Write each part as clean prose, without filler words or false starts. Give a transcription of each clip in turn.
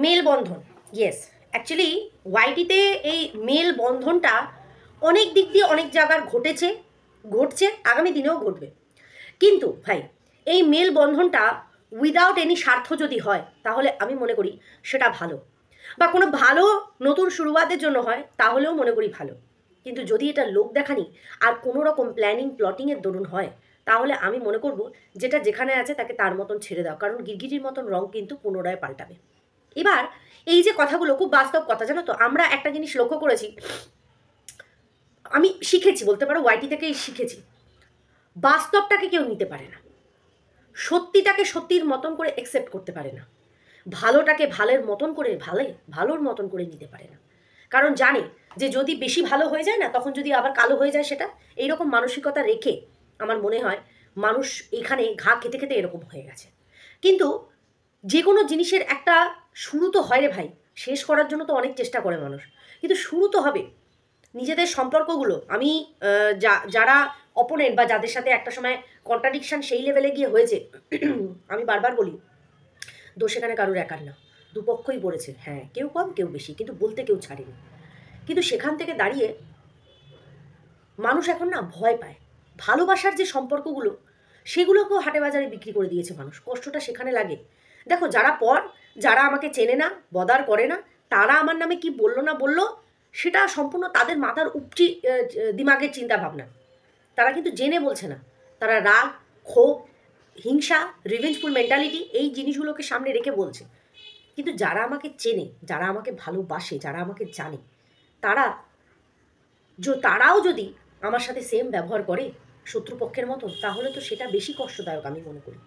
মেলবন্ধন, yes. Actually ওয়াইটিতে এই মেলবন্ধনটা অনেক দিক দিয়ে অনেক জায়গার ঘটছে, আগামী দিনেও ঘটবে। কিন্তু ভাই, এই মেলবন্ধনটা উইদাউট এনি স্বার্থ যদি হয় তাহলে আমি মনে করি সেটা ভালো, বা কোনো ভালো নতুন শুরুয়াতের জন্য হয় তাহলেও মনে করি ভালো। কিন্তু যদি এটা লোক দেখানি আর কোনো রকম প্ল্যানিং প্লটিংয়ের দরুন হয়, তাহলে আমি মনে করব যেটা যেখানে আছে তাকে তার মতন ছেড়ে দাও, কারণ গিরগিটির মতন রং কিন্তু পুনরায় পাল্টাবে। এবার এই যে কথাগুলো খুব বাস্তব কথা, জানো তো, আমরা একটা জিনিস লক্ষ্য করেছি, আমি শিখেছি বলতে পারো, ওয়াইটি থেকেই শিখেছি, বাস্তবটাকে কেউ নিতে পারে না, সত্যিটাকে সত্যির মতন করে অ্যাকসেপ্ট করতে পারে না, ভালোটাকে ভালোর মতন করে নিতে পারে না। কারণ জানে যে যদি বেশি ভালো হয়ে যায় না, তখন যদি আবার কালো হয়ে যায় সেটা, এইরকম মানসিকতা রেখে আমার মনে হয় মানুষ এখানে ঘা খেতে খেতে এরকম হয়ে গেছে। কিন্তু যে কোনো জিনিসের একটা শুরু তো হয় রে ভাই, শেষ করার জন্য তো অনেক চেষ্টা করে মানুষ, কিন্তু শুরু তো হবে। নিজেদের সম্পর্কগুলো আমি যারা অপোনেন্ট বা যাদের সাথে একটা সময় কন্ট্রাডিকশন সেই লেভেলে গিয়ে হয়েছে, আমি বারবার বলি, দোষ এখানে কারোর একার না, দুপক্ষই পড়েছে, হ্যাঁ, কেউ কম কেউ বেশি, কিন্তু বলতে কেউ ছাড়েনি। কিন্তু সেখান থেকে দাঁড়িয়ে মানুষ এখন না ভয় পায়, ভালোবাসার যে সম্পর্কগুলো সেগুলোকেও হাটে বাজারে বিক্রি করে দিয়েছে মানুষ, কষ্টটা সেখানে লাগে। দেখো, যারা আমাকে চেনে না, বদার করে না, তারা আমার নামে কি বললো না বললো সেটা সম্পূর্ণ তাদের মাথার উপচি দিমাগের চিন্তা ভাবনা, তারা কিন্তু জেনে বলছে না, তারা রাগ, ক্ষোভ, হিংসা, রিভেঞ্জফুল মেন্টালিটি এই জিনিসগুলোকে সামনে রেখে বলছে। কিন্তু যারা আমাকে চেনে, যারা আমাকে ভালোবাসে, যারা আমাকে জানে, তারা তারাও যদি আমার সাথে সেম ব্যবহার করে শত্রুপক্ষের মতো, তাহলে তো সেটা বেশি কষ্টদায়ক আমি মনে করি,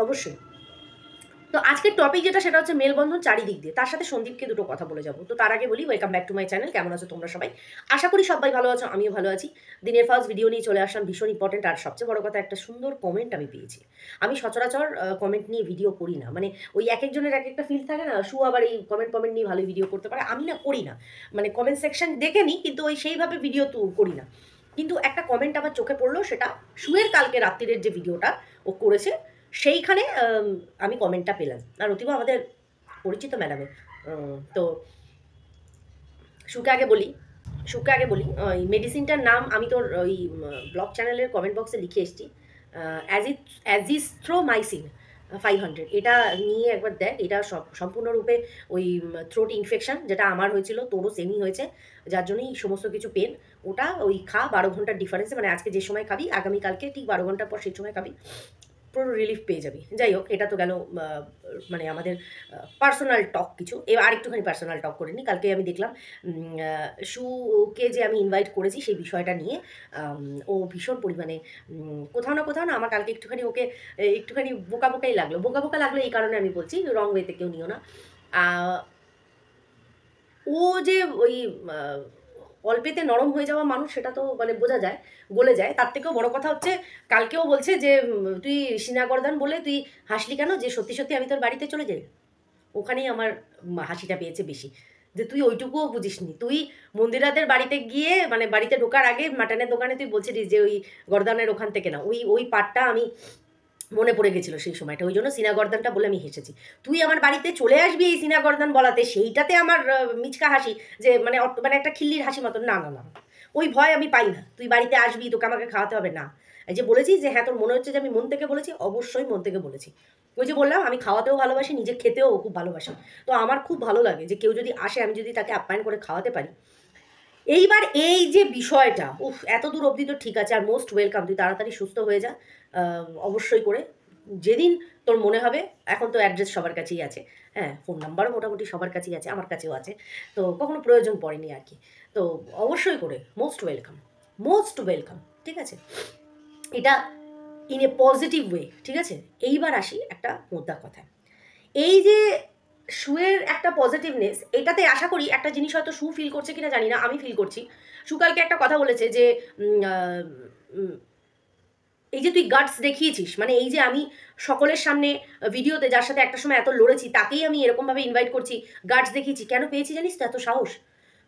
অবশ্যই। তো আজকের টপিক যেটা, সেটা হচ্ছে মেলবন্ধন চারিদিক দিয়ে, তার সাথে সন্দীপকে দুটো কথা বলে যাবো। তো তার আগে বলি, welcome back to my channel. কেমন আছো তোমরা সবাই? আশা করি সবাই ভালো আছো, আমিও ভালো আছি। দিনের ফার্স্ট ভিডিও নিয়ে চলে আসলাম, ভীষণ ইম্পর্টেন্ট। আর সবচেয়ে বড় কথা, একটা সুন্দর কমেন্ট আমি পেয়েছি। আমি সচরাচর কমেন্ট নিয়ে ভিডিও করি না, মানে ওই এক একজনের এক একটা ফিল থাকে না, আবার এই কমেন্ট নিয়ে ভালোই ভিডিও করতে পারে, আমি না করি না, মানে কমেন্ট সেকশন দেখে নিই, কিন্তু ওই সেইভাবে ভিডিও তো করি না। কিন্তু একটা কমেন্ট আমার চোখে পড়লো, সেটা সুয়ের কালকে রাত্রিরের যে ভিডিওটা ও করেছে সেইখানে আমি কমেন্টটা পেলাম। আর অতীব আমাদের পরিচিত ম্যাডামের। তো সুকে আগে বলি ওই মেডিসিনটার নাম আমি তোর ওই ব্লগ চ্যানেলের কমেন্ট বক্সে লিখে এসেছি, অ্যাজিথ্রোমাইসিন 500। এটা নিয়ে একবার দেখ, এটা সম্পূর্ণরূপে ওই থ্রোট ইনফেকশন যেটা আমার হয়েছিল, তোরও সেমই হয়েছে, যার জন্যই সমস্ত কিছু পেন। ওটা ওই খা 12 ঘন্টার ডিফারেন্সে, মানে আজকে যে সময় খাবি আগামীকালকে ঠিক 12 ঘন্টা পর সেই সময় খাবি, পুরো রিলিফ পেয়ে যাবি। যাই হোক, এটা তো গেল মানে আমাদের পার্সোনাল টক কিছু। এবার আরেকটুখানি পার্সোনাল টক করে নিই। কালকে আমি দেখলাম শুকে যে আমি ইনভাইট করেছি সেই বিষয়টা নিয়ে ও ভীষণ পরিমাণে কোথাও না আমার কালকে একটুখানি বোকাই লাগলো। বোকা লাগলো এই কারণে আমি বলছি, রং ওয়েতে কেউ নিও না। ও যে ওই অল্পেতে নরম হয়ে যাওয়া মানুষ, সেটা তো মানে বোঝা যায়, গলে যায়। তার থেকেও বড় কথা হচ্ছে, কালকেও বলছে যে তুই সিনাগর্দান বলে তুই হাসলি কেন, যে সত্যি সত্যি আমি তোর বাড়িতে চলে যাই। ওখানেই আমার হাসিটা পেয়েছে বেশি, যে তুই ওইটুকুও বুঝিসনি। তুই মন্দিরাদের বাড়িতে গিয়ে, মানে বাড়িতে ঢোকার আগে মাটনের দোকানে তুই বলছিলিস যে ওই গর্দানের ওখান থেকে না, ওই পার্টটা আমি মনে পড়ে গেছিলো সেই সময়টা, ওই জন্য সিনাগর্দানটা বলে আমি হেসেছি। তুই আমার বাড়িতে চলে আসবি এই সিনাগর্দান বলাতে, সেইটাতে আমার মিচকা হাসি, যে মানে একটা খিল্লির হাসি মতন, না না না, ওই ভয় আমি পাই না। তুই বাড়িতে আসবি, তোকে আমাকে খাওয়াতে হবে না। এই যে বলেছিস যে হ্যাঁ তোর মনে হচ্ছে যে আমি মন থেকে বলেছি, অবশ্যই মন থেকে বলেছি। ওই যে বললাম, আমি খাওয়াতেও ভালোবাসি, নিজে খেতেও খুব ভালোবাসি। তো আমার খুব ভালো লাগে যে কেউ যদি আসে, আমি যদি তাকে আপ্যায়ন করে খাওয়াতে পারি। এইবার এই যে বিষয়টা, এত দূর অবধি তো ঠিক আছে, আর মোস্ট ওয়েলকাম, তুই তাড়াতাড়ি সুস্থ হয়ে যা, অবশ্যই করে। যেদিন তোর মনে হবে, এখন তো অ্যাড্রেস সবার কাছেই আছে, হ্যাঁ, ফোন নাম্বারও মোটামুটি সবার কাছেই আছে, আমার কাছেও আছে, তো কখনো প্রয়োজন পড়েনি আর কি। তো অবশ্যই করে মোস্ট ওয়েলকাম, ঠিক আছে? এটা ইন এ পজিটিভ ওয়ে, ঠিক আছে? এইবার আসি একটা মুদ্রা কথায়। এই যে শুয়ের একটা পজিটিভনেস, এটাতে আশা করি একটা জিনিস হয়তো শু ফিল করছে কিনা জানি না, আমি ফিল করছি। শু কালকে একটা কথা বলেছে যে এই যে তুই গাটস দেখিয়েছিস, মানে এই যে আমি সকলের সামনে ভিডিওতে যার সাথে একটা সময় এত লড়েছি, তাকেই আমি এরকমভাবে ইনভাইট করছি, গাটস দেখিয়েছি, কেন পেয়েছি জানিস তো এত সাহস?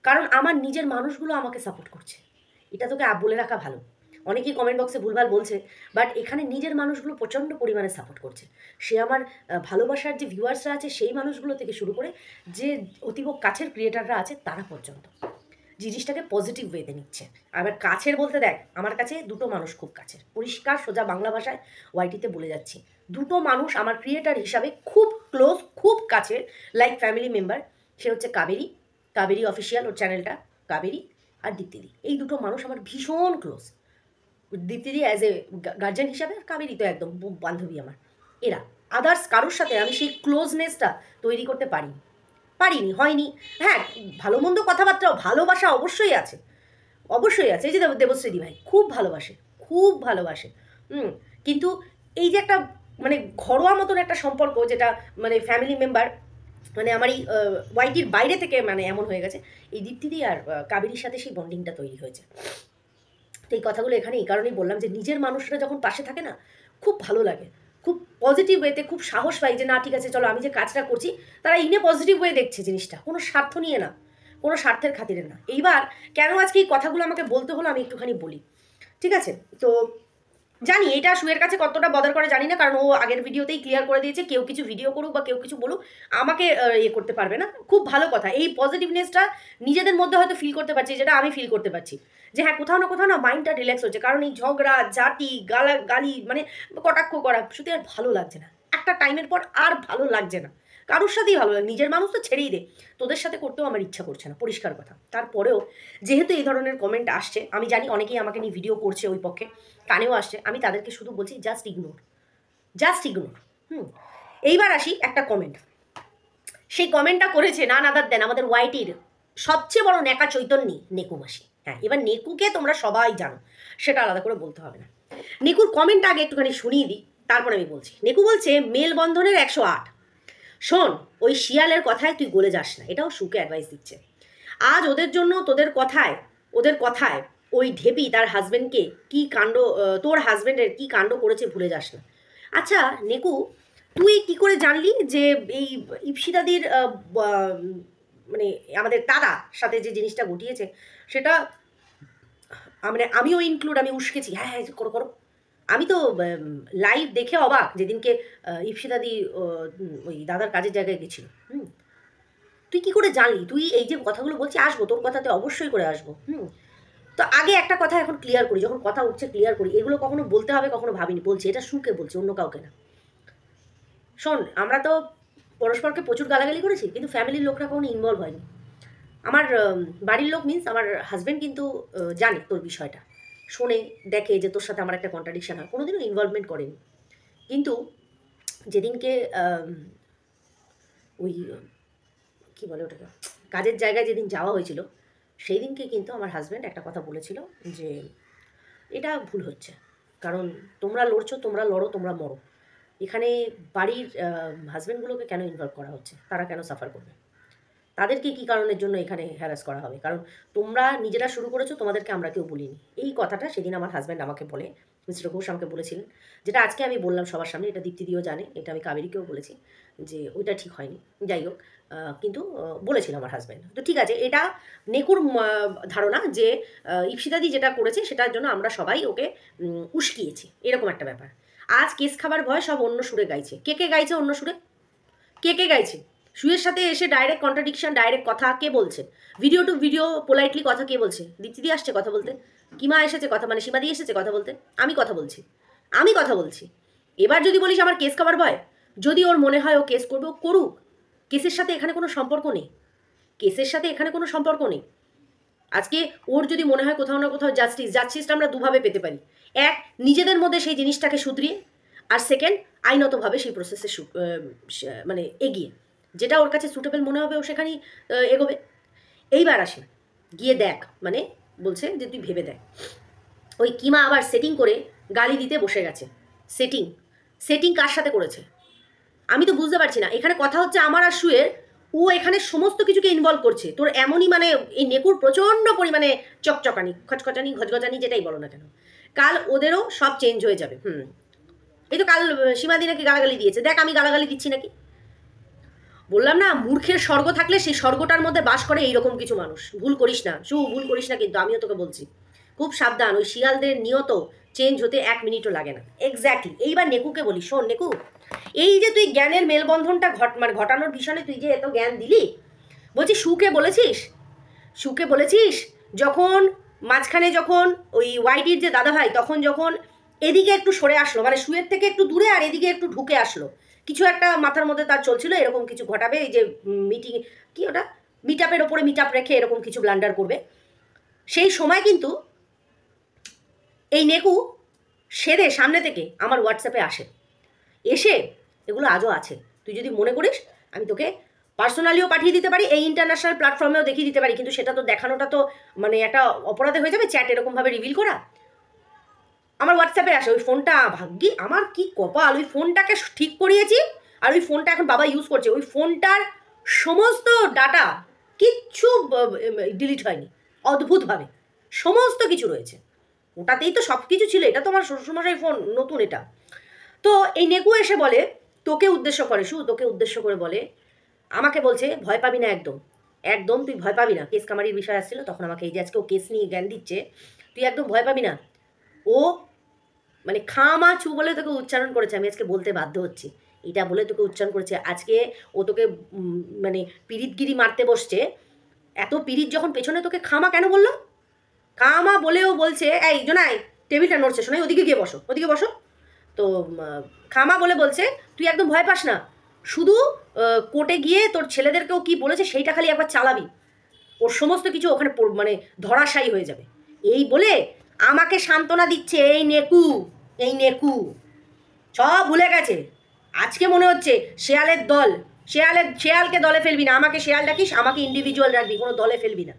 কারণ আমার নিজের মানুষগুলো আমাকে সাপোর্ট করছে। এটা তোকে বলে রাখা ভালো। অনেকেই কমেন্ট বক্সে ভুলভাল বলছে, বাট এখানে নিজের মানুষগুলো প্রচণ্ড পরিমাণে সাপোর্ট করছে। সে আমার ভালোবাসার যে ভিউয়ার্সরা আছে সেই মানুষগুলো থেকে শুরু করে যে অতীব কাছের ক্রিয়েটাররা আছে তারা পর্যন্ত জিনিসটাকে পজিটিভ ওয়েতে নিচ্ছে। আবার কাছের বলতে দেখ, আমার কাছে দুটো মানুষ খুব কাছের, পরিষ্কার সোজা বাংলা ভাষায় ওয়াইটিতে বলে যাচ্ছি, দুটো মানুষ আমার ক্রিয়েটার হিসাবে খুব ক্লোজ, খুব কাছের, লাইক ফ্যামিলি মেম্বার। সে হচ্ছে কাবেরী অফিসিয়াল, ওর চ্যানেলটা, কাবেরী আর দীপ্তিদি। এই দুটো মানুষ আমার ভীষণ ক্লোজ। দীপ্তিদি অ্যাজ এ গার্জেন হিসাবে, আর কাবেরী তো একদম বান্ধবী আমার। এরা আদার্স কারোর সাথে আমি সেই ক্লোজনেসটা তৈরি করতে পারিনি, হয়নি। হ্যাঁ, ভালো মন্দ কথাবার্তাও, ভালোবাসা অবশ্যই আছে, অবশ্যই আছে। এই যে দেবশ্রীদি ভাই খুব ভালোবাসে। কিন্তু এই যে একটা মানে ঘরোয়া মতন একটা সম্পর্ক, যেটা মানে ফ্যামিলি মেম্বার, মানে আমার এই ওয়াইটির বাইরে থেকে মানে এমন হয়ে গেছে, এই দীপ্তিদি আর কাবেরীর সাথে সেই বন্ডিংটা তৈরি হয়েছে। তো এই কথাগুলো এখানে এই কারণেই বললাম যে নিজের মানুষরা যখন পাশে থাকে না, খুব ভালো লাগে, খুব পজিটিভ ওয়েতে, খুব সাহস পাই যে না ঠিক আছে চলো, আমি যে কাজটা করছি তারা ইনে পজিটিভ ওয়ে দেখছে জিনিসটা, কোনো স্বার্থ নিয়ে না, কোনো স্বার্থের খাতিরে না। এইবার কেন আজকে এই কথাগুলো আমাকে বলতে হলো আমি একটুখানি বলি, ঠিক আছে? তো জানি এটা সুয়ের কাছে কতটা বদার করে জানি না, কারণ ও আগের ভিডিওতেই ক্লিয়ার করে দিয়েছে কেউ কিছু ভিডিও করুক বা কেউ কিছু বলুক আমাকে ইয়ে করতে পারবে না। খুব ভালো কথা, এই পজিটিভনেসটা নিজেদের মধ্যে হয়তো ফিল করতে পারছি, যেটা আমি ফিল করতে পারছি, যে হ্যাঁ কোথাও না মাইন্ডটা রিল্যাক্স হচ্ছে। কারণ এই ঝগড়া ঝাঁটি গালি মানে কটাক্ষ করা সত্যি আর ভালো লাগছে না, একটা টাইমের পর আর ভালো লাগছে না, কারোর সাথেই ভালো লাগে, নিজের মানুষ তো ছেড়েই দে, তোদের সাথে করতেও আমার ইচ্ছা করছে না, পরিষ্কার কথা। তারপরেও যেহেতু এই ধরনের কমেন্ট আসছে, আমি জানি অনেকেই আমাকে নিয়ে ভিডিও করছে ওই পক্ষে, কানেও আসছে, আমি তাদেরকে শুধু বলছি জাস্ট ইগনোর। এইবার আসি একটা কমেন্ট, সেই কমেন্টটা করেছে না নাদার দেন আমাদের ওয়াইটির সবচেয়ে বড় নেকা চৈতন্যী নেকু মাসি। হ্যাঁ, এবার নেকুকে তোমরা সবাই জানো, সেটা আলাদা করে বলতে হবে না। নেকুর কমেন্টটা আগে একটুখানি শুনিয়ে দিই, তারপর আমি বলছি। নেকু বলছে মেলবন্ধনের 108, শোন ওই শিয়ালের কথায় তুই গলে যাস না, এটাও সুকে অ্যাডভাইস দিচ্ছে। আজ ওদের কথায় ওই ঢেপি তার হাজব্যান্ডকে কি কাণ্ড, তোর হাজব্যান্ডের কি কাণ্ড করেছে ভুলে যাস না। আচ্ছা নেকু, তুই কি করে জানলি যে এই ইপসিতাদির মানে আমাদের দাদার সাথে যে জিনিসটা ঘটিয়েছে সেটা, মানে আমিও ইনক্লুড, আমি উস্কেছি, হ্যাঁ হ্যাঁ করো। আমি তো লাইভ দেখে অবাক যেদিনকে ইপসিতাদি ওই দাদার কাজের জায়গায় গেছিল। তুই কি করে জানলি? তুই এই যে কথাগুলো বলছি, আসবো তোর কথাতে, অবশ্যই করে আসবো। তো আগে একটা কথা এখন ক্লিয়ার করি, যখন কথা উঠছে ক্লিয়ার করি, এগুলো কখনো বলতে হবে কখনো ভাবিনি, বলছি এটা সুকে বলছি, অন্য কাউকে না। শোন, আমরা তো পরস্পরকে প্রচুর গালাগালি করেছি, কিন্তু ফ্যামিলির লোকরা কখনো ইনভলভ হয়নি। আমার বাড়ির লোক মিন্স আমার হাজব্যান্ড কিন্তু জানে তোর বিষয়টা, শোনে দেখে যে তোর সাথে আমার একটা কন্ট্রাডিকশান হয়, কোনোদিনও ইনভলভমেন্ট করেনি। কিন্তু যেদিনকে ওই কী বলে ওটাকে, কাজের জায়গায় যেদিন যাওয়া হয়েছিল, সেই দিনকে কিন্তু আমার হাজব্যান্ড একটা কথা বলেছিল যে এটা ভুল হচ্ছে, কারণ তোমরা লড়ছো, তোমরা লড়ো, তোমরা মরো, এখানে বাড়ির হাজব্যান্ডগুলোকে কেন ইনভলভ করা হচ্ছে, তারা কেন সাফার করবে, তাদেরকে কী কারণের জন্য এখানে হ্যারাস করা হবে, কারণ তোমরা নিজেরা শুরু করেছো, তোমাদেরকে আমরা কেউ বলিনি। এই কথাটা সেদিন আমার হাজব্যান্ড আমাকে বলে, মিস্টার ঘোষ আমাকে বলেছিলেন, যেটা আজকে আমি বললাম সবার সামনে, এটা দীপ্তিদিও জানে, এটা আমি কাবেরীকেও বলেছি যে ওইটা ঠিক হয়নি। যাই হোক, কিন্তু বলেছিল আমার হাজব্যান্ড। তো ঠিক আছে, এটা নেকুর ধারণা যে ইপসিতাদি যেটা করেছে সেটার জন্য আমরা সবাই ওকে উস্কিয়েছি, এরকম একটা ব্যাপার। আজ কেস খাবার ভয় সব অন্য সুরে গাইছে। কে গাইছে অন্য সুরে? কে গাইছে? সুয়ের সাথে এসে ডাইরেক্ট কন্ট্রাডিকশন, ডাইরেক্ট কথা কে বলছে? ভিডিও টু ভিডিও পোলাইটলি কথা কে বলছে? দীপ্তিদি আসছে কথা বলতে, কিমা এসেছে কথা, মানে সীমাদি এসেছে কথা বলতে, আমি কথা বলছি। এবার যদি বলিস আমার কেস খাবার ভয়, যদি ওর মনে হয় ও কেস করবে, ও করুক, কেসের সাথে এখানে কোনো সম্পর্ক নেই। আজকে ওর যদি মনে হয় কোথাও না কোথাও জাস্টিসটা আমরা দুভাবে পেতে পারি। এক, নিজেদের মধ্যে সেই জিনিসটাকে শুধরিয়ে, আর সেকেন্ড, আইনতভাবে সেই প্রসেসে মানে এগিয়ে, যেটা ওর কাছে সুটেবল মনে হবে ও সেখানেই এগোবে। এইবার আসে, গিয়ে দেখ, মানে বলছে যে তুই ভেবে দেখ, ওই কিমা আবার সেটিং করে গালি দিতে বসে গেছে। সেটিং কার সাথে করেছে আমি তো বুঝতে পারছি না। এখানে কথা হচ্ছে আমার আর সুয়ের, ও এখানে সমস্ত কিছুকে ইনভলভ করছে। তোর এমনই মানে এই নেকুর প্রচণ্ড পরিমাণে চকচকানি, খচখচানি, ঘচঘচানি, যেটাই বলো না কেন, কাল ওদেরও সব চেঞ্জ হয়ে যাবে। এই তো কাল সীমাদি নাকি গালাগালি দিয়েছে, দেখ আমি গালাগালি দিচ্ছি নাকি? বললাম না, মূর্খের স্বর্গ থাকলে সেই স্বর্গটার মধ্যে বাস করে এইরকম কিছু মানুষ। ভুল করিস না, ভুল করিস না, কিন্তু আমিও তোকে বলছি খুব সাবধান, ওই শিয়ালদের নিয়ত চেঞ্জ হতে 1 মিনিটও লাগে না। এক্স্যাক্টলি। এইবার নেকুকে বলি, শোন নেকু, এই যে তুই জ্ঞানের মেলবন্ধনটা ঘটানোর ভীষণে তুই যে এত জ্ঞান দিলি, বলছি সুকে বলেছিস যখন মাঝখানে যখন ওই ওয়াইটির যে দাদা ভাই তখন যখন এদিকে একটু সরে আসলো, মানে শুয়ের থেকে একটু দূরে আর এদিকে একটু ঢুকে আসলো, কিছু একটা মাথার মধ্যে তার চলছিল, এরকম কিছু ঘটাবে, এই যে মিটিং কি ওটা মিট আপের ওপরে মিট আপ রেখে এরকম কিছু ব্লান্ডার করবে, সেই সময় কিন্তু এই নেকু সেরে সামনে থেকে আমার হোয়াটসঅ্যাপে আসে, এসে এগুলো আজও আছে, তুই যদি মনে করিস আমি তোকে পার্সোনালিও পাঠিয়ে দিতে পারি, এই ইন্টারন্যাশনাল প্ল্যাটফর্মেও দেখিয়ে দিতে পারি, কিন্তু সেটা তো দেখানোটা তো মানে একটা অপরাধে হয়ে যাবে, চ্যাট এরকমভাবে রিভিল করা। আমার হোয়াটসঅ্যাপে আসে, ওই ফোনটা ভাগ্যি আমার কি কপাল, ওই ফোনটাকে ঠিক করিয়েছি আর ওই ফোনটা এখন বাবা ইউজ করছে, ওই ফোনটার সমস্ত ডাটা কিচ্ছু ডিলিট হয়নি, অদ্ভুতভাবে সমস্ত কিছু রয়েছে, ওটাতেই তো সব কিছু ছিল, এটা তো আমার শ্বশুরমশাই ফোন নতুন এটা। তো এই নেকু এসে বলে, তোকে উদ্দেশ্য করে তোকে উদ্দেশ্য করে বলে, আমাকে বলছে ভয় পাবি না, একদম একদম তুই ভয় পাবি না, কেস কামারির বিষয় আসছিল তখন আমাকে, এই যে আজকে ও কেস নিয়ে জ্ঞান দিচ্ছে, তুই একদম ভয় পাবি না, ও মানে খামা চু বলে তোকে উচ্চারণ করেছে, আমি আজকে বলতে বাধ্য হচ্ছি, এটা বলে তোকে উচ্চারণ করেছে আজকে, ও তোকে মানে পিরিতগিরি মারতে বসছে, এত পিরিত যখন পেছনে তোকে খামা কেন বললো, খামা বলেও বলছে, এই জোনাই টেবিলটা নড়ছে, শোনাই ওদিকে গিয়ে বসো, ওদিকে বসো, তো খামা বলে বলছে তুই একদম ভয় পাস না, শুধু কোর্টে গিয়ে তোর ছেলেদেরকেও কি বলেছে সেইটা খালি একবার চালাবি, ওর সমস্ত কিছু ওখানে মানে ধরাশায়ী হয়ে যাবে, এই বলে আমাকে সান্ত্বনা দিচ্ছে এই নেকু সব ভুলে গেছে, আজকে মনে হচ্ছে শেয়ালের দল, শেয়ালকে দলে ফেলবি না, আমাকে শেয়াল ডাকিস, আমাকে ইন্ডিভিজুয়াল রাখবি, কোনো দলে ফেলবি না,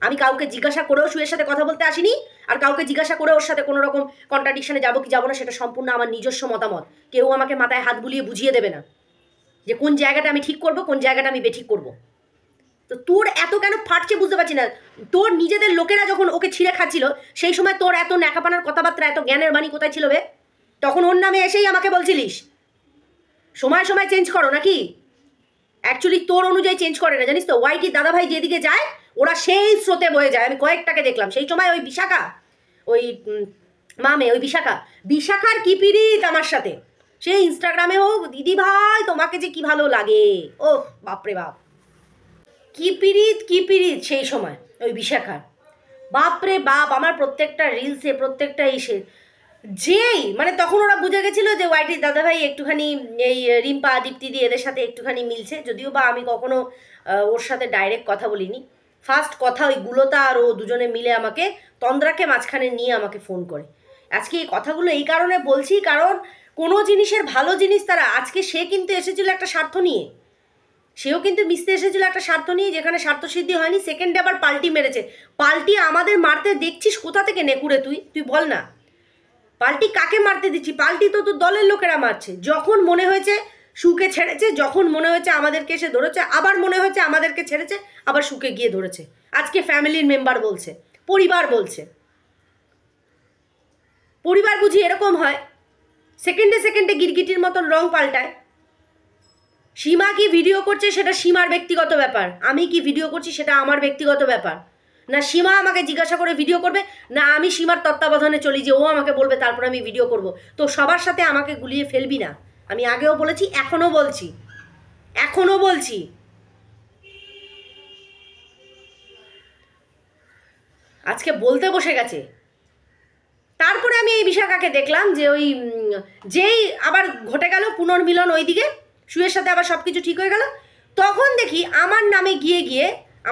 আমি কাউকে জিজ্ঞাসা করেও সুয়ের সাথে কথা বলতে আসিনি, আর কাউকে জিজ্ঞাসা করে ওর সাথে কোনো রকম কন্ট্রাডিকশনে যাবো কি যাবো না সেটা সম্পূর্ণ আমার নিজস্ব মতামত, কেউ আমাকে মাথায় হাত বুলিয়ে বুঝিয়ে দেবে না যে কোন জায়গাটা আমি ঠিক করব, কোন জায়গাটা আমি বেঠিক করব। তো তোর এত কেন ফাটছে বুঝতে পারছি না, তোর নিজেদের লোকেরা যখন ওকে ছিঁড়ে খাচ্ছিল সেই সময় তোর এত ন্যাকাপানার কথাবার্তা, এত জ্ঞানের বাণী কোথায় ছিল বে, তখন ওর নামে এসেই আমাকে বলছিলিস সময় সময় চেঞ্জ করো নাকি, অ্যাকচুয়ালি তোর অনুযায়ী চেঞ্জ করে না জানিস তো, ওয়াইটির দাদাভাই যেদিকে যায় ওরা সেই স্রোতে বয়ে যায়, আমি কয়েকটাকে দেখলাম সেই সময়, ওই বিশাখা, ওই ওই বিশাখার কি পিরিত আমার সাথে, সেই ইনস্টাগ্রামে হোক, দিদি ভাই তোমাকে যে কি ভালো লাগে, ওহ বাপরে বাপ, কি পিরিত সেই সময় ওই বিশাখার, বাপরে বাপ, আমার প্রত্যেকটা রিলসে প্রত্যেকটা ইসে যেই মানে তখন ওরা বুঝে গেছিলো যে ওয়াইটির দাদাভাই একটুখানি এই রিম্পা দীপ্তি দিয়ে এদের সাথে একটুখানি মিলছে, যদিও বা আমি কখনো ওর সাথে ডাইরেক্ট কথা বলিনি, ফার্স্ট কথা ওই গুলোতা আর ও দুজনে মিলে আমাকে তন্দ্রাকে মাঝখানে নিয়ে আমাকে ফোন করে, আজকে এই কথাগুলো এই কারণে বলছি কারণ কোনো জিনিসের ভালো জিনিস তারা, আজকে সে কিন্তু এসেছিল একটা স্বার্থ নিয়ে, সেও কিন্তু মিশতে এসেছিল একটা স্বার্থ নিয়ে, যেখানে স্বার্থসিদ্ধি হয়নি, সেকেন্ডে আবার পাল্টি মেরেছে, পাল্টি আমাদের মারতে দেখছিস কোথা থেকে নেকুড়ে, তুই বল না, পাল্টি কাকে মারতে দিচ্ছি, পাল্টি তো তোর দলের লোকেরা মারছে, যখন মনে হয়েছে সুকে ছেড়েছে, যখন মনে হয়েছে আমাদেরকে এসে ধরেছে, আবার মনে হয়েছে আমাদেরকে ছেড়েছে, আবার সুকে গিয়ে ধরেছে, আজকে ফ্যামিলির মেম্বার বলছে, পরিবার বলছে, পরিবার বুঝি এরকম হয়, সেকেন্ডে সেকেন্ডে গিরগিটির মতন রং পাল্টায়, সীমা কি ভিডিও করছে সেটা সীমার ব্যক্তিগত ব্যাপার, আমি কি ভিডিও করছি সেটা আমার ব্যক্তিগত ব্যাপার, না সীমা আমাকে জিজ্ঞাসা করে ভিডিও করবে, না আমি সীমার তত্ত্বাবধানে চলি যে ও আমাকে বলবে তারপর আমি ভিডিও করব, তো সবার সাথে আমাকে গুলিয়ে ফেলবি না, আমি আগেও বলেছি এখনও বলছি আজকে বলতে বসে গেছে। তারপরে আমি এই বিশাখাকে দেখলাম যে ওই যেই আবার ঘটে গেল পুনর্মিলন, ওইদিকে শুয়ের সাথে আবার সব কিছু ঠিক হয়ে গেল, তখন দেখি আমার নামে গিয়ে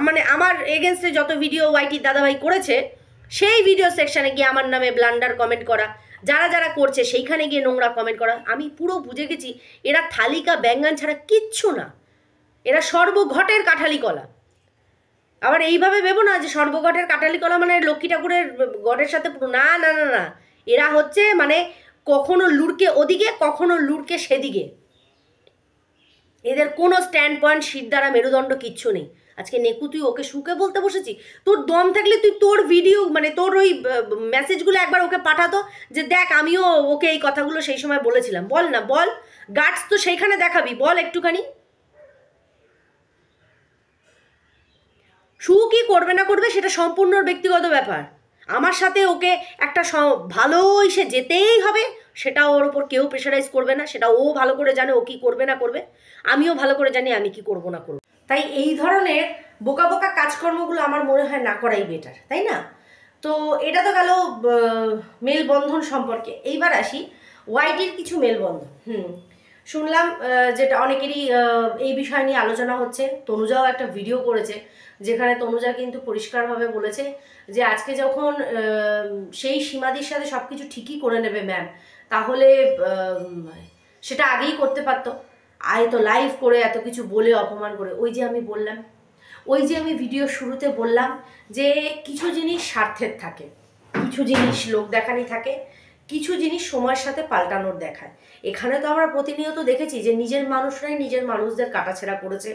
মানে আমার এগেনস্টে যত ভিডিও ওয়াইটির দাদাভাই করেছে সেই ভিডিও সেকশানে গিয়ে আমার নামে ব্লান্ডার কমেন্ট করা, যারা করছে সেইখানে গিয়ে নোংরা কমেন্ট করা, আমি পুরো বুঝে গেছি এরা থালিকা ব্যাঙ্গান ছাড়া কিচ্ছু না, এরা সর্বঘটের কাঠালি কলা। আবার এইভাবে ভেবো না যে সর্বঘটের কাঠালি কলা মানে লক্ষ্মী ঠাকুরের গড়ের সাথে না না না না, এরা হচ্ছে মানে কখনো লুড়কে ওদিকে কখনো লুড়কে সেদিকে, এদের কোনো স্ট্যান্ড পয়েন্ট শির দ্বারা মেরুদণ্ড কিচ্ছু নেই। আজকে নেকু তুই ওকে সুকে বলতে বসেছি, তোর দম থাকলে তুই তোর ভিডিও মানে তোর ওই মেসেজগুলো একবার ওকে পাঠাতো যে দেখ আমিও ওকে এই কথাগুলো সেই সময় বলেছিলাম, বল না বল, গার্ডস তো সেইখানে দেখাবি, বল একটুখানি। সু কি করবে না করবে সেটা সম্পূর্ণ ব্যক্তিগত ব্যাপার, আমার সাথে ওকে একটা ভালোই সে যেতেই হবে, সেটা ওর ওপর কেউ প্রেশারাইজ করবে না, সেটা ও ভালো করে জানে ও কি করবে না করবে, আমিও ভালো করে জানি আমি কি করব না করব। তাই এই ধরনের বোকা বোকা কাজকর্মগুলো আমার মনে হয় না করাই বেটার, তাই না? তো এটা তো গেল মেলবন্ধন সম্পর্কে। এইবার আসি ওয়াইটির কিছু মেলবন্ধন। শুনলাম যেটা অনেকেরই এই বিষয় নিয়ে আলোচনা হচ্ছে। তনুজাও একটা ভিডিও করেছে যেখানে তনুজা কিন্তু পরিষ্কারভাবে বলেছে যে আজকে যখন সেই সীমাদির সাথে সব কিছু ঠিকই করে নেবে ম্যাম, তাহলে সেটা আগেই করতে পারতো। তো লাইভ করে এত কিছু বলে অপমান করে, ওই যে আমি বললাম, ওই যে আমি ভিডিও শুরুতে বললাম যে কিছু জিনিস স্বার্থের থাকে, কিছু জিনিস লোক দেখানি থাকে, কিছু জিনিস সময়ের সাথে পাল্টানোর দেখায়। এখানে তো আমরা প্রতিনিয়ত দেখেছি যে নিজের মানুষরাই নিজের মানুষদের কাটাছেঁড়া করেছে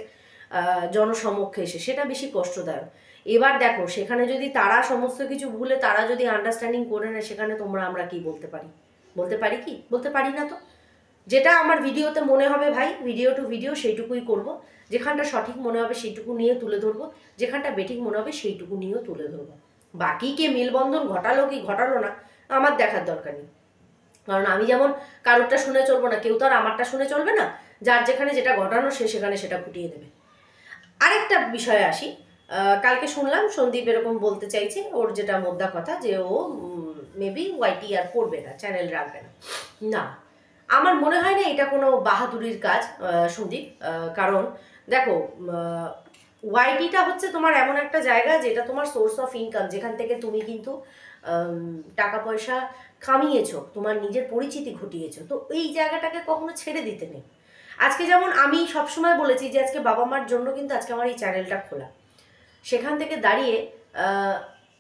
জনসমক্ষে এসে, সেটা বেশি কষ্টদায়ক। এবার দেখো সেখানে যদি তারা সমস্ত কিছু ভুলে তারা যদি আন্ডারস্ট্যান্ডিং করে নেয়, সেখানে আমরা কি বলতে পারি? বলতে পারি কি? বলতে পারি না তো। যেটা আমার ভিডিওতে মনে হবে ভাই, ভিডিও টু ভিডিও সেইটুকুই করব, যেখানটা সঠিক মনে হবে সেইটুকু নিয়ে তুলে ধরবো, যেখানটা বেঠিক মনে হবে সেইটুকু নিয়েও তুলে ধরবো। বাকি কে মেলবন্ধন ঘটালো কি ঘটালো না আমার দেখার দরকার নেই, কারণ আমি যেমন কারোরটা শুনে চলবো না, কেউ তো আর আমারটা শুনে চলবে না। যার যেখানে যেটা ঘটানো সে সেখানে সেটা ফুটিয়ে দেবে। আরেকটা বিষয়ে আসি, কালকে শুনলাম সন্দীপ এরকম বলতে চাইছে, ওর যেটা মোদ্দা কথা, যে ও মেবি ওয়াইটি আর করবে না, চ্যানেল রাখবে না। না, আমার মনে হয় না এটা কোনো বাহাদুরির কাজ সন্দীপ। কারণ দেখো ওয়াইটিটা হচ্ছে তোমার এমন একটা জায়গা যেটা তোমার সোর্স অফ ইনকাম, যেখান থেকে তুমি কিন্তু টাকা পয়সা কামিয়েছো, তোমার নিজের পরিচিতি ঘটিয়েছো। তো এই জায়গাটাকে কখনো ছেড়ে দিতে নেই। আজকে যেমন আমি সবসময় বলেছি যে আজকে বাবা মার জন্য কিন্তু আজকে আমার এই চ্যানেলটা খোলা। সেখান থেকে দাঁড়িয়ে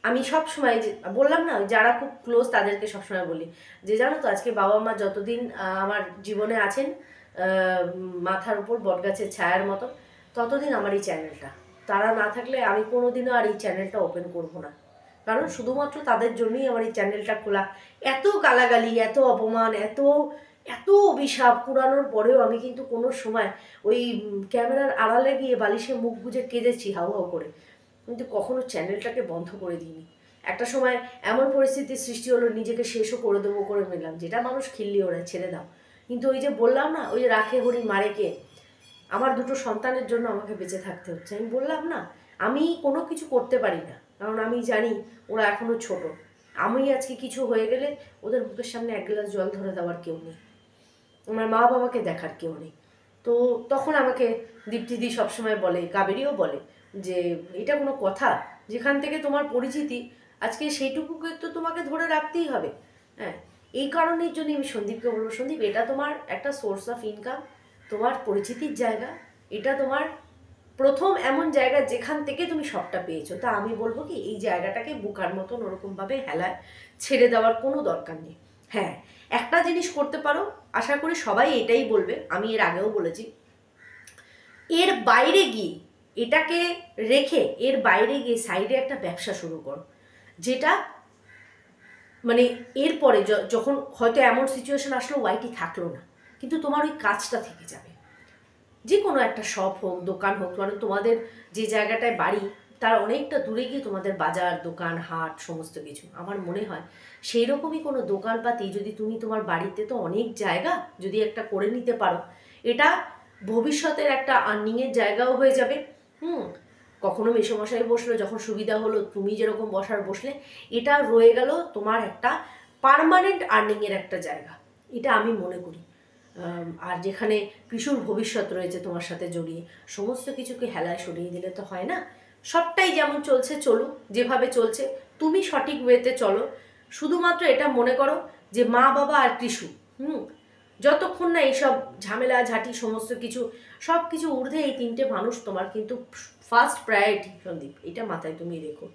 আমি সবসময় বললাম না, যারা খুব ক্লোজ তাদেরকে সবসময় বলি যে জানো তো আজকে বাবা মা যতদিন আমার জীবনে আছেন মাথার উপর বটগাছের ছায়ার মতো, ততদিন আমার এই চ্যানেলটা, তারা না থাকলে আমি কোনোদিনও আর এই চ্যানেলটা ওপেন করব না। কারণ শুধুমাত্র তাদের জন্যই আমার এই চ্যানেলটা খোলা। এত গালাগালি, এত অপমান, এত এত অভিশাপ কুড়ানোর পরেও আমি কিন্তু কোনো সময় ওই ক্যামেরার আড়ালে গিয়ে বালিশে মুখ গুজে কেঁদেছি হাউ হাউ করে, কিন্তু কখনো চ্যানেলটাকে বন্ধ করে দিইনি। একটা সময় এমন পরিস্থিতির সৃষ্টি হলো নিজেকে শেষও করে দেবো করে নিলাম, যেটা মানুষ খিল্লি ওরা ছেড়ে দাও। কিন্তু ওই যে বললাম না, ওই যে রাখে হরি মারে কে, আমার দুটো সন্তানের জন্য আমাকে বেঁচে থাকতে হচ্ছে। আমি বললাম না, আমি কোনো কিছু করতে পারি না, কারণ আমি জানি ওরা এখনও ছোট। আমি আজকে কিছু হয়ে গেলে ওদের মুখের সামনে এক গ্লাস জল ধরে দেওয়ার কেউ নেই, আমার মা বাবাকে দেখার কেউ নেই। তো তখন আমাকে দীপ্তিদি সবসময় বলে, কাবেরীও বলে যে এটা কোনো কথা, যেখান থেকে তোমার পরিচিতি আজকে সেইটুকুকে তো তোমাকে ধরে রাখতেই হবে। হ্যাঁ, এই কারণের জন্য আমি সন্দীপকে বলবো, সন্দীপ এটা তোমার একটা সোর্স অফ ইনকাম, তোমার পরিচিতির জায়গা, এটা তোমার প্রথম এমন জায়গা যেখান থেকে তুমি সবটা পেয়েছো। তা আমি বলবো কি, এই জায়গাটাকে বোকার মতন ওরকমভাবে হেলায় ছেড়ে দেওয়ার কোনো দরকার নেই। হ্যাঁ, একটা জিনিস করতে পারো, আশা করি সবাই এটাই বলবে, আমি এর আগেও বলেছি, এর বাইরে গিয়ে এটাকে রেখে এর বাইরে গিয়ে সাইডে একটা ব্যবসা শুরু করো, যেটা মানে এরপরে যখন হয়তো এমন সিচুয়েশন আসলো ওয়াইটি থাকলো না, কিন্তু তোমার ওই কাজটা থেকে যাবে। যে কোনো একটা শপ হোক, দোকান হোক, মানে তোমাদের যে জায়গাটায় বাড়ি তার অনেকটা দূরে গিয়ে তোমাদের বাজার, দোকান, হাট সমস্ত কিছু, আমার মনে হয় সেই রকমই কোনো দোকানপাতি যদি তুমি তোমার বাড়িতে তো অনেক জায়গা যদি একটা করে নিতে পারো, এটা ভবিষ্যতের একটা আর্নিংয়ের জায়গাও হয়ে যাবে। কখনো মেসোমশাই বসলো, যখন সুবিধা হলো তুমি যেরকম বসার বসলে, এটা রয়ে গেল তোমার একটা পার্মানেন্ট আর্নিংয়ের একটা জায়গা, এটা আমি মনে করি। আর যেখানে কিশোর ভবিষ্যৎ রয়েছে তোমার সাথে জড়িয়ে, সমস্ত কিছুকে হেলায় সরিয়ে দিলে তো হয় না। সবটাই যেমন চলছে চলুক, যেভাবে চলছে তুমি সঠিক ওয়েতে চলো। শুধুমাত্র এটা মনে করো যে মা বাবা আর কিশু, যতক্ষণ না এইসব ঝামেলা ঝাঁটি সমস্ত কিছু সব কিছু ঊর্ধ্বে এই তিনটে মানুষ তোমার কিন্তু ফার্স্ট প্রায়োরিটি সন্দীপ, এটা মাথায় তুমি রেখো।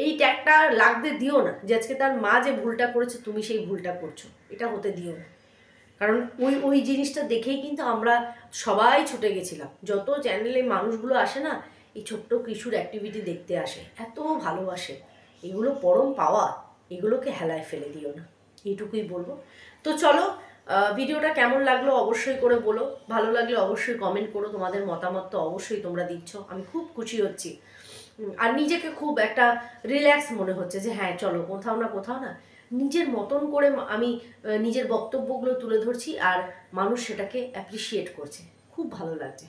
এই ট্যাগটা লাগতে দিও না যে আজকে তার মা যে ভুলটা করেছে তুমি সেই ভুলটা করছো, এটা হতে দিও না। কারণ ওই ওই জিনিসটা দেখেই কিন্তু আমরা সবাই ছুটে গেছিলাম। যত চ্যানেলে মানুষগুলো আসে না, এই ছোট্ট কিশোর অ্যাক্টিভিটি দেখতে আসে, এত ভালোবাসে, এগুলো পরম পাওয়া, এগুলোকে হেলায় ফেলে দিও না, এইটুকুই বলবো। তো চলো, ভিডিওটা কেমন লাগলো অবশ্যই করে বলো, ভালো লাগলে অবশ্যই কমেন্ট করো, তোমাদের মতামত তো অবশ্যই তোমরা দিচ্ছ, আমি খুব খুশি হচ্ছি আর নিজেকে খুব একটা রিল্যাক্স মনে হচ্ছে যে হ্যাঁ চলো কোথাও না নিজের মতন করে আমি নিজের বক্তব্যগুলো তুলে ধরছি আর মানুষ সেটাকে অ্যাপ্রিসিয়েট করছে, খুব ভালো লাগছে।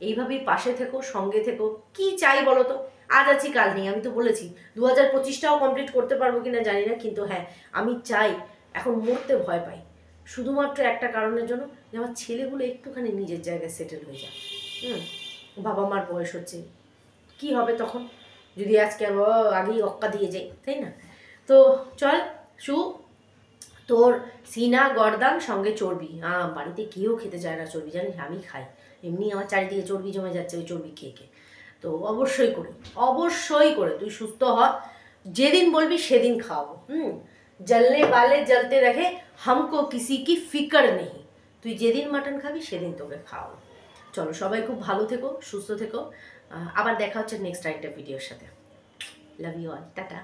এইভাবেই পাশে থেকো, সঙ্গে থেকো। কি চাই বলো তো, আজ আছি কাল নেই, আমি তো বলেছি 2025টাও কমপ্লিট করতে পারবো কিনা জানি না, কিন্তু হ্যাঁ আমি চাই, এখন মরতে ভয় পাই শুধুমাত্র একটা কারণের জন্য, যে আমার ছেলেগুলো একটুখানি নিজের জায়গায় সেটেল হয়ে যায়। বাবা মার বয়স হচ্ছে, কি হবে তখন যদি আজকে আগেই অক্কা দিয়ে যাই, তাই না? তো চল শু, তোর সিনা গর্দান সঙ্গে চর্বি, বাড়িতে কেউ খেতে চায় না চর্বি, জানিস আমি খাই, এমনি আমার চারিদিকে চর্বি জমে যাচ্ছে ওই চর্বি খেয়ে খেয়ে। তো অবশ্যই করে তুই সুস্থ হ, যেদিন বলবি সেদিন খাওয়াবো। জলনে বালে জ্বলতে রাখে, হামকো কিসি কি ফিকর নেই। তুই যেদিন মাটন খাবি সেদিন তোকে খাওয়াবো। চলো সবাই খুব ভালো থেকো, সুস্থ থেকো, আবার দেখা হচ্ছে নেক্সট আরেকটা ভিডিওর সাথে। Love you all, tata.